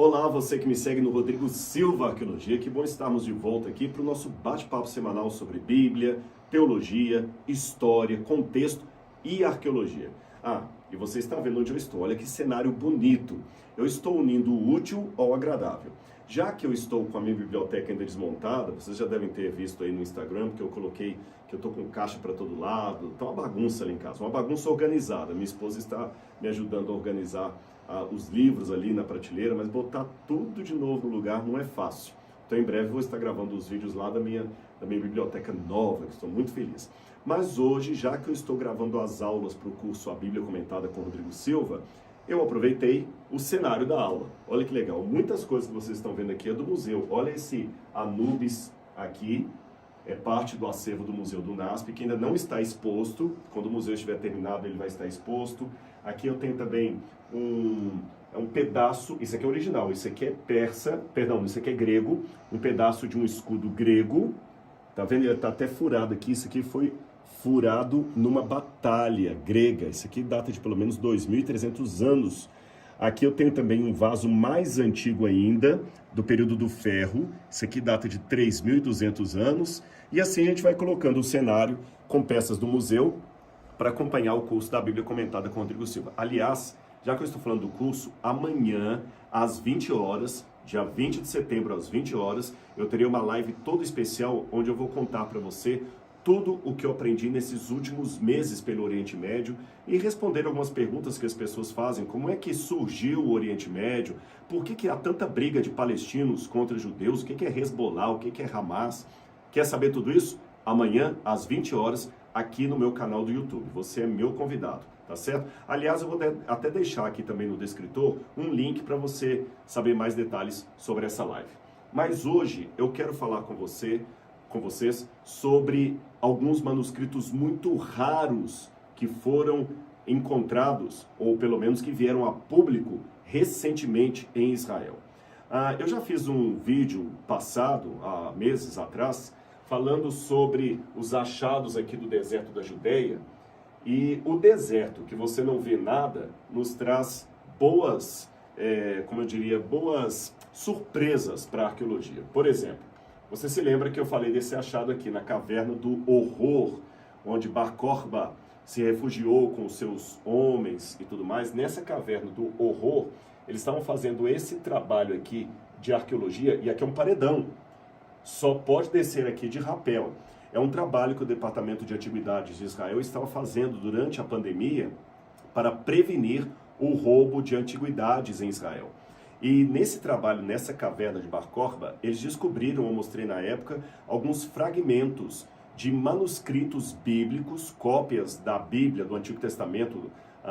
Olá, você que me segue no Rodrigo Silva Arqueologia, que bom estarmos de volta aqui para o nosso bate-papo semanal sobre Bíblia, teologia, história, contexto e arqueologia. E você está vendo onde eu estou, olha que cenário bonito. Eu estou unindo o útil ao agradável. Já que eu estou com a minha biblioteca ainda desmontada, vocês já devem ter visto aí no Instagram, porque eu coloquei que eu estou com caixa para todo lado, tá uma bagunça ali em casa, uma bagunça organizada. Minha esposa está me ajudando a organizar os livros ali na prateleira, mas botar tudo de novo no lugar não é fácil. Então em breve eu vou estar gravando os vídeos lá da minha biblioteca nova, que estou muito feliz. Mas hoje, já que eu estou gravando as aulas para o curso A Bíblia Comentada com Rodrigo Silva, eu aproveitei o cenário da aula. Olha que legal, muitas coisas que vocês estão vendo aqui é do museu. Olha esse Anubis aqui, é parte do acervo do Museu do NASP, que ainda não está exposto. Quando o museu estiver terminado, ele vai estar exposto. Aqui eu tenho também um pedaço, isso aqui é original, isso aqui é persa, perdão, isso aqui é grego, um pedaço de um escudo grego. Tá vendo? Ele está até furado aqui, isso aqui foi furado numa batalha grega. Isso aqui data de pelo menos 2.300 anos. Aqui eu tenho também um vaso mais antigo ainda, do período do ferro. Isso aqui data de 3.200 anos. E assim a gente vai colocando o cenário com peças do museu para acompanhar o curso da Bíblia Comentada com Rodrigo Silva. Aliás, já que eu estou falando do curso, amanhã, às 20 horas, dia 20 de setembro, às 20 horas, eu terei uma live toda especial, onde eu vou contar para você tudo o que eu aprendi nesses últimos meses pelo Oriente Médio e responder algumas perguntas que as pessoas fazem. Como é que surgiu o Oriente Médio? Por que há tanta briga de palestinos contra judeus? O que é Hezbollah? O que é Hamas? Quer saber tudo isso? Amanhã, às 20 horas, aqui no meu canal do YouTube. Você é meu convidado, tá certo? Aliás, eu vou até deixar aqui também no descritor um link para você saber mais detalhes sobre essa live. Mas hoje eu quero falar com vocês sobre alguns manuscritos muito raros que foram encontrados, ou pelo menos que vieram a público recentemente em Israel. Eu já fiz um vídeo passado, há meses atrás, falando sobre os achados aqui do deserto da Judeia, e o deserto, que você não vê nada, nos traz boas surpresas para a arqueologia. Por exemplo, você se lembra que eu falei desse achado aqui na Caverna do Horror, onde Bar Kokhba se refugiou com os seus homens e tudo mais? Nessa Caverna do Horror, eles estavam fazendo esse trabalho aqui de arqueologia, e aqui é um paredão. Só pode descer aqui de rapel. É um trabalho que o Departamento de Antiguidades de Israel estava fazendo durante a pandemia para prevenir o roubo de antiguidades em Israel. E nesse trabalho, nessa caverna de Bar Kokhba, eles descobriram, eu mostrei na época, alguns fragmentos de manuscritos bíblicos, cópias da Bíblia, do Antigo Testamento,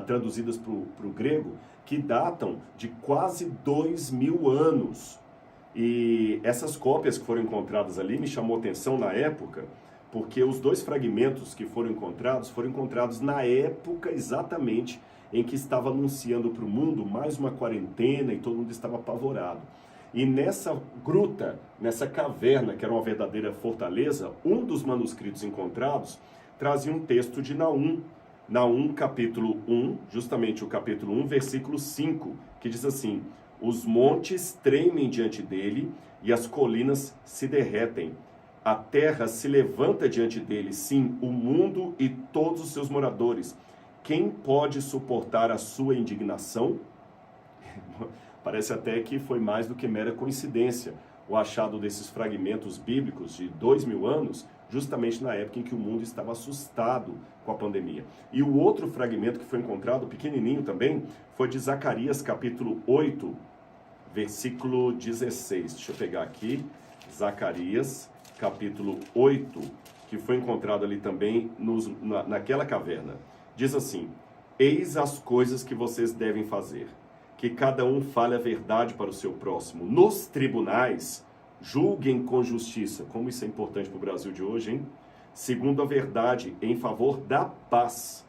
traduzidas para o grego, que datam de quase 2.000 anos. E essas cópias que foram encontradas ali me chamou a atenção na época, porque os dois fragmentos que foram encontrados na época exatamente em que estava anunciando para o mundo mais uma quarentena e todo mundo estava apavorado. E nessa gruta, nessa caverna, que era uma verdadeira fortaleza, um dos manuscritos encontrados trazia um texto de Naum. Naum, capítulo 1, justamente o capítulo 1, versículo 5, que diz assim: os montes tremem diante dele e as colinas se derretem. A terra se levanta diante dele, sim, o mundo e todos os seus moradores. Quem pode suportar a sua indignação? Parece até que foi mais do que mera coincidência o achado desses fragmentos bíblicos de 2.000 anos, justamente na época em que o mundo estava assustado com a pandemia. E o outro fragmento que foi encontrado, pequenininho também, foi de Zacarias capítulo 8, versículo 16. Deixa eu pegar aqui, Zacarias capítulo 8, que foi encontrado ali também naquela caverna. Diz assim: eis as coisas que vocês devem fazer, que cada um fale a verdade para o seu próximo. Nos tribunais, julguem com justiça. Como isso é importante para o Brasil de hoje, hein? Segundo a verdade, em favor da paz.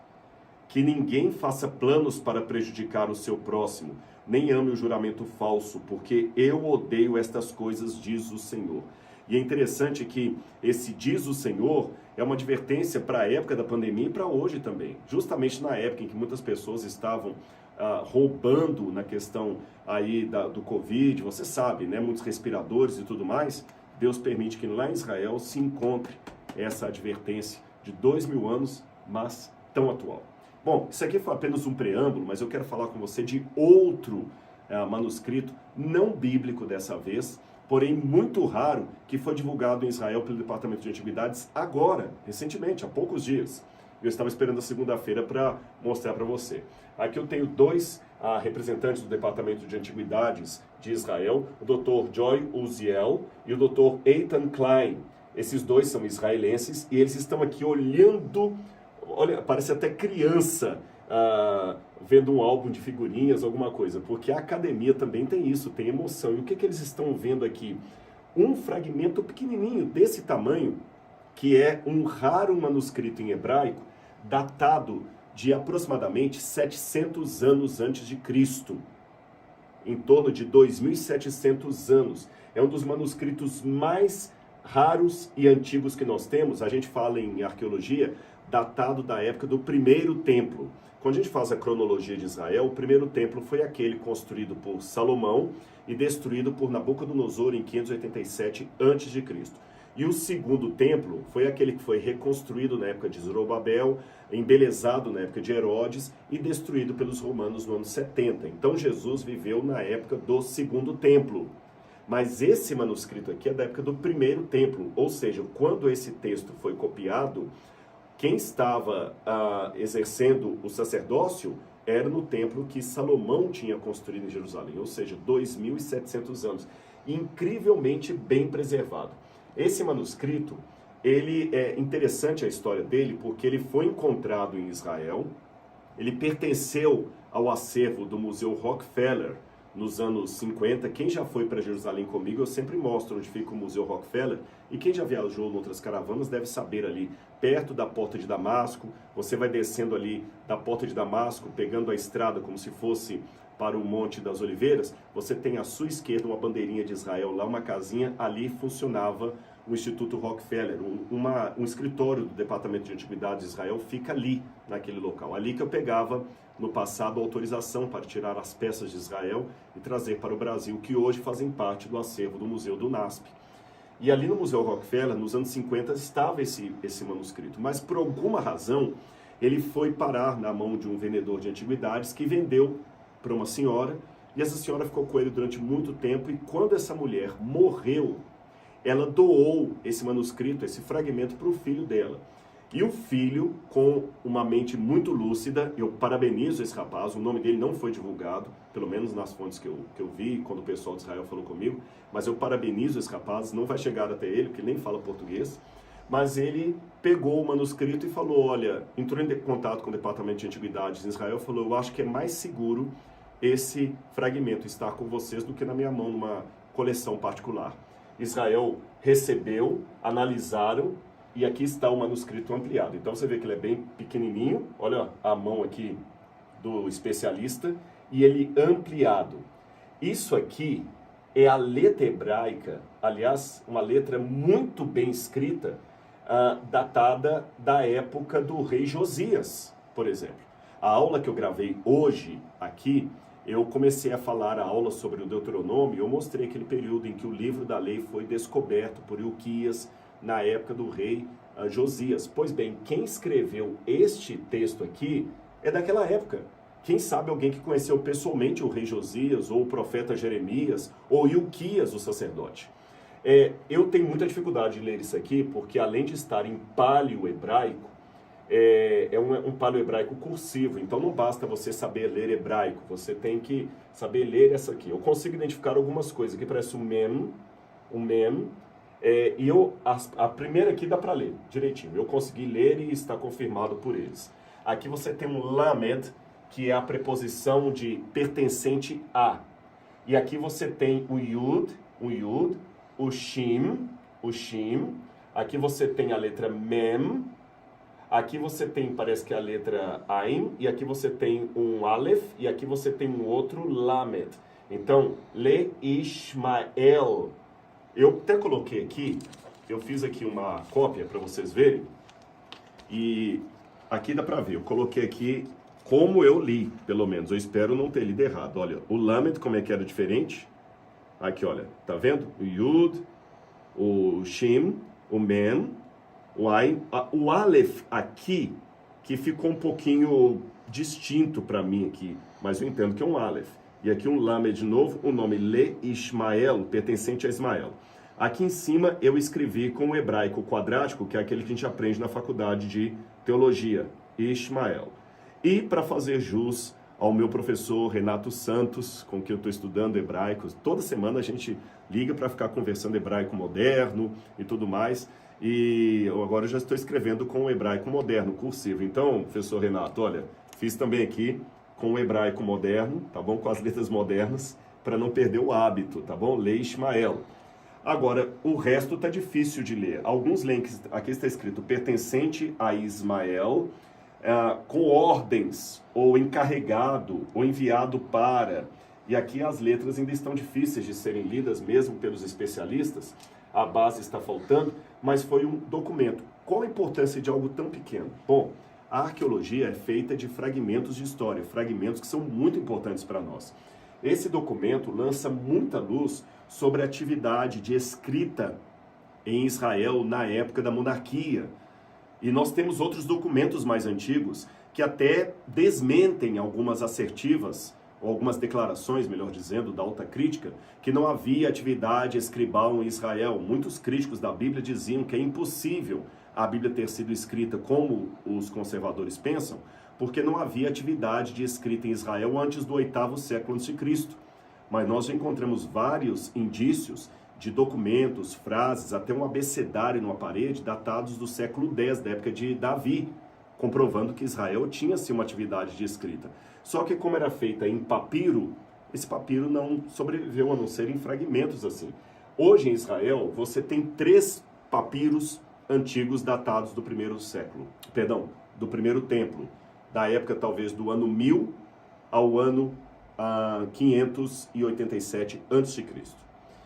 Que ninguém faça planos para prejudicar o seu próximo, nem ame o juramento falso, porque eu odeio estas coisas, diz o Senhor. E é interessante que esse diz o Senhor é uma advertência para a época da pandemia e para hoje também. Justamente na época em que muitas pessoas estavam roubando na questão aí do Covid, você sabe, né? Muitos respiradores e tudo mais. Deus permite que lá em Israel se encontre essa advertência de 2000 anos, mas tão atual. Bom, isso aqui foi apenas um preâmbulo, mas eu quero falar com você de outro manuscrito, não bíblico dessa vez, porém muito raro, que foi divulgado em Israel pelo Departamento de Antiguidades agora, recentemente, há poucos dias. Eu estava esperando a segunda-feira para mostrar para você. Aqui eu tenho dois representantes do Departamento de Antiguidades de Israel, o Dr. Joy Uziel e o Dr. Eitan Klein. Esses dois são israelenses e eles estão aqui olhando, olha, parece até criança, vendo um álbum de figurinhas, alguma coisa, porque a academia também tem isso, tem emoção. E o que eles estão vendo aqui? Um fragmento pequenininho desse tamanho, que é um raro manuscrito em hebraico, datado de aproximadamente 700 anos antes de Cristo, em torno de 2.700 anos. É um dos manuscritos mais raros e antigos que nós temos. A gente fala em arqueologia, datado da época do primeiro templo. Quando a gente faz a cronologia de Israel, o primeiro templo foi aquele construído por Salomão e destruído por Nabucodonosor em 587 a.C. E o segundo templo foi aquele que foi reconstruído na época de Zorobabel, embelezado na época de Herodes e destruído pelos romanos no ano 70. Então Jesus viveu na época do segundo templo. Mas esse manuscrito aqui é da época do primeiro templo, ou seja, quando esse texto foi copiado, quem estava exercendo o sacerdócio era no templo que Salomão tinha construído em Jerusalém, ou seja, 2.700 anos. Incrivelmente bem preservado. Esse manuscrito, ele é interessante a história dele, porque ele foi encontrado em Israel, ele pertenceu ao acervo do Museu Rockefeller nos anos 50. Quem já foi para Jerusalém comigo, eu sempre mostro onde fica o Museu Rockefeller, e quem já viajou em outras caravanas deve saber ali, perto da Porta de Damasco, você vai descendo ali da Porta de Damasco, pegando a estrada como se fosse para o Monte das Oliveiras, você tem à sua esquerda uma bandeirinha de Israel, lá uma casinha, ali funcionava o Instituto Rockefeller, um escritório do Departamento de Antiguidades de Israel fica ali, naquele local. Ali que eu pegava, no passado, a autorização para tirar as peças de Israel e trazer para o Brasil, que hoje fazem parte do acervo do Museu do NASP. E ali no Museu Rockefeller, nos anos 50, estava esse manuscrito, mas por alguma razão, ele foi parar na mão de um vendedor de antiguidades que vendeu para uma senhora, e essa senhora ficou com ele durante muito tempo, e quando essa mulher morreu, ela doou esse manuscrito, esse fragmento para o filho dela. E o filho, com uma mente muito lúcida, eu parabenizo esse rapaz, o nome dele não foi divulgado, pelo menos nas fontes que eu vi, quando o pessoal de Israel falou comigo, mas eu parabenizo esse rapaz, não vai chegar até ele, porque ele nem fala português, mas ele pegou o manuscrito e falou, olha, entrou em contato com o Departamento de Antiguidades em Israel, falou, eu acho que é mais seguro esse fragmento estar com vocês do que na minha mão, numa coleção particular. Israel recebeu, analisaram, e aqui está o manuscrito ampliado. Então você vê que ele é bem pequenininho, olha a mão aqui do especialista, e ele ampliado. Isso aqui é a letra hebraica, aliás, uma letra muito bem escrita, datada da época do rei Josias, por exemplo. A aula que eu gravei hoje aqui, eu comecei a falar a aula sobre o Deuteronômio, eu mostrei aquele período em que o livro da lei foi descoberto por Ilquias, na época do rei Josias. Pois bem, quem escreveu este texto aqui é daquela época. Quem sabe alguém que conheceu pessoalmente o rei Josias, ou o profeta Jeremias, ou Ilquias, o sacerdote. Eu tenho muita dificuldade de ler isso aqui, porque além de estar em paleo-hebraico, é um paleo-hebraico cursivo, então não basta você saber ler hebraico, você tem que saber ler essa aqui. Eu consigo identificar algumas coisas, aqui parece um mem, e a primeira aqui dá para ler direitinho, eu consegui ler e está confirmado por eles. Aqui você tem um lamed, que é a preposição de pertencente a, e aqui você tem o yud, o shim, aqui você tem a letra mem, aqui você tem, parece que a letra Ain, e aqui você tem um Aleph, e aqui você tem um outro Lamed. Então, Le Ishmael. Eu até coloquei aqui, eu fiz aqui uma cópia para vocês verem, e aqui dá para ver, eu coloquei aqui como eu li, pelo menos. Eu espero não ter lido errado. Olha, o Lamed, como é que era diferente? Aqui, olha, tá vendo? O Yud, o Shin, o Men, o Ain. O Aleph aqui, que ficou um pouquinho distinto para mim aqui, mas eu entendo que é um Aleph. E aqui um Lamed de novo, o nome Le Ismael, pertencente a Ismael. Aqui em cima eu escrevi com o hebraico quadrático, que é aquele que a gente aprende na faculdade de teologia, Ismael. E para fazer jus ao meu professor Renato Santos, com quem eu estou estudando hebraico, toda semana a gente liga para ficar conversando hebraico moderno e tudo mais. E eu agora já estou escrevendo com o hebraico moderno, cursivo. Então, professor Renato, olha, fiz também aqui com o hebraico moderno, tá bom? Com as letras modernas, para não perder o hábito, tá bom? Le Ismael. Agora, o resto está difícil de ler. Alguns links, aqui está escrito pertencente a Ismael, com ordens, ou encarregado, ou enviado para. E aqui as letras ainda estão difíceis de serem lidas, mesmo pelos especialistas. A base está faltando, mas foi um documento. Qual a importância de algo tão pequeno? Bom, a arqueologia é feita de fragmentos de história, fragmentos que são muito importantes para nós. Esse documento lança muita luz sobre a atividade de escrita em Israel na época da monarquia. E nós temos outros documentos mais antigos que até desmentem algumas assertivas, ou algumas declarações, melhor dizendo, da alta crítica, que não havia atividade escribal em Israel. Muitos críticos da Bíblia diziam que é impossível a Bíblia ter sido escrita como os conservadores pensam, porque não havia atividade de escrita em Israel antes do 8º século a.C. Mas nós já encontramos vários indícios de documentos, frases, até um abecedário numa parede, datados do século X, da época de Davi, comprovando que Israel tinha sim uma atividade de escrita. Só que como era feita em papiro, esse papiro não sobreviveu a não ser em fragmentos assim. Hoje em Israel, você tem 3 papiros antigos datados do primeiro século, perdão, do primeiro templo, da época talvez do ano 1000 ao ano 587 a.C.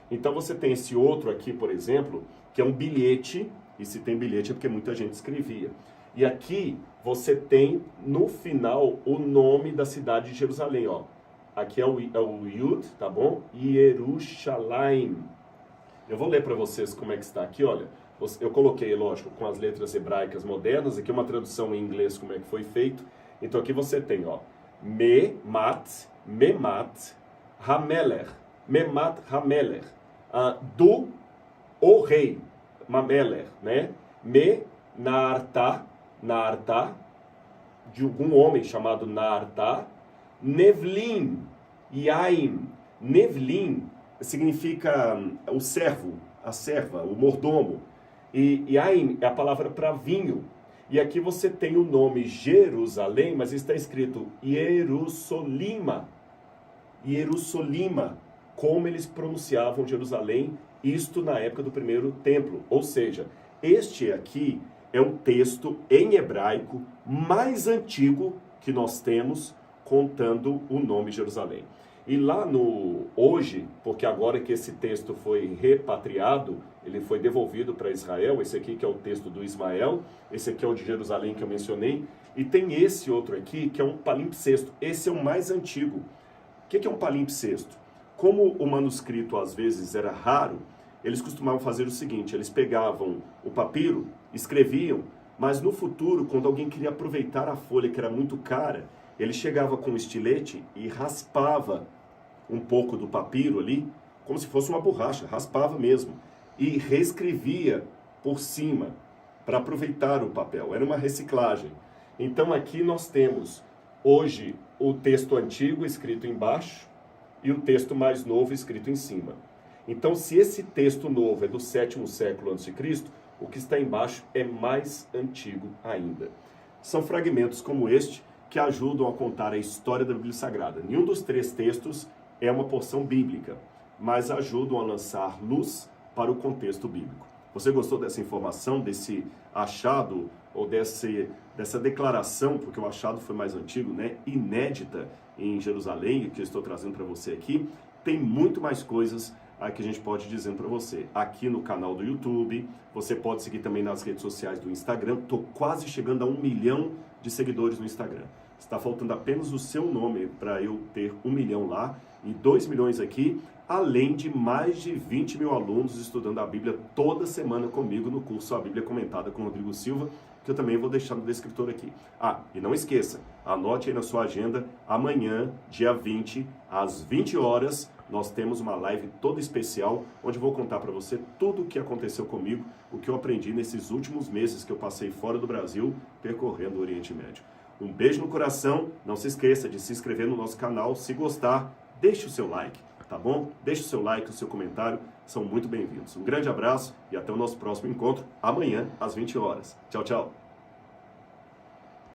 Então você tem esse outro aqui, por exemplo, que é um bilhete, e se tem bilhete é porque muita gente escrevia. E aqui você tem no final o nome da cidade de Jerusalém, ó. Aqui é o Yud, tá bom? Yerushalayim. Eu vou ler para vocês como é que está aqui, olha. Eu coloquei, lógico, com as letras hebraicas modernas, aqui uma tradução em inglês como é que foi feito. Então aqui você tem, ó, Memat Hameler, do o rei, Mameler, né? Naartá, de algum homem chamado Naartá, Nevlin, Yaim. Nevlin significa o servo, a serva, o mordomo. E Yaim é a palavra para vinho. E aqui você tem o nome Jerusalém, mas está escrito Jerusalima, como eles pronunciavam Jerusalém, isto na época do primeiro templo. Ou seja, este aqui é um texto em hebraico mais antigo que nós temos contando o nome Jerusalém. E lá hoje, porque agora que esse texto foi repatriado, ele foi devolvido para Israel, esse aqui que é o texto do Ismael, esse aqui é o de Jerusalém que eu mencionei, e tem esse outro aqui que é um palimpsesto, esse é o mais antigo. O que é um palimpsesto? Como o manuscrito às vezes era raro, eles costumavam fazer o seguinte, eles pegavam o papiro, escreviam, mas no futuro, quando alguém queria aproveitar a folha que era muito cara, ele chegava com um estilete e raspava um pouco do papiro ali, como se fosse uma borracha, raspava mesmo, e reescrevia por cima, para aproveitar o papel. Era uma reciclagem. Então aqui nós temos, hoje, o texto antigo escrito embaixo e o texto mais novo escrito em cima. Então, se esse texto novo é do 7º século a.C., o que está embaixo é mais antigo ainda. São fragmentos como este que ajudam a contar a história da Bíblia Sagrada. Nenhum dos 3 textos é uma porção bíblica, mas ajudam a lançar luz para o contexto bíblico. Você gostou dessa informação, desse achado, ou dessa declaração, porque o achado foi mais antigo, né? Inédita em Jerusalém, que eu estou trazendo para você aqui? Tem muito mais coisas que a gente pode dizer para você. Aqui no canal do YouTube, você pode seguir também nas redes sociais do Instagram. Estou quase chegando a 1 milhão de seguidores no Instagram. Está faltando apenas o seu nome para eu ter 1 milhão lá e 2 milhões aqui, além de mais de 20 mil alunos estudando a Bíblia toda semana comigo no curso A Bíblia Comentada com Rodrigo Silva, que eu também vou deixar no descritor aqui. E não esqueça, anote aí na sua agenda, amanhã, dia 20, às 20 horas, nós temos uma live toda especial, onde eu vou contar para você tudo o que aconteceu comigo, o que eu aprendi nesses últimos meses que eu passei fora do Brasil, percorrendo o Oriente Médio. Um beijo no coração, não se esqueça de se inscrever no nosso canal, se gostar, deixe o seu like, tá bom? Deixe o seu like, o seu comentário, são muito bem-vindos. Um grande abraço e até o nosso próximo encontro, amanhã, às 20 horas. Tchau, tchau!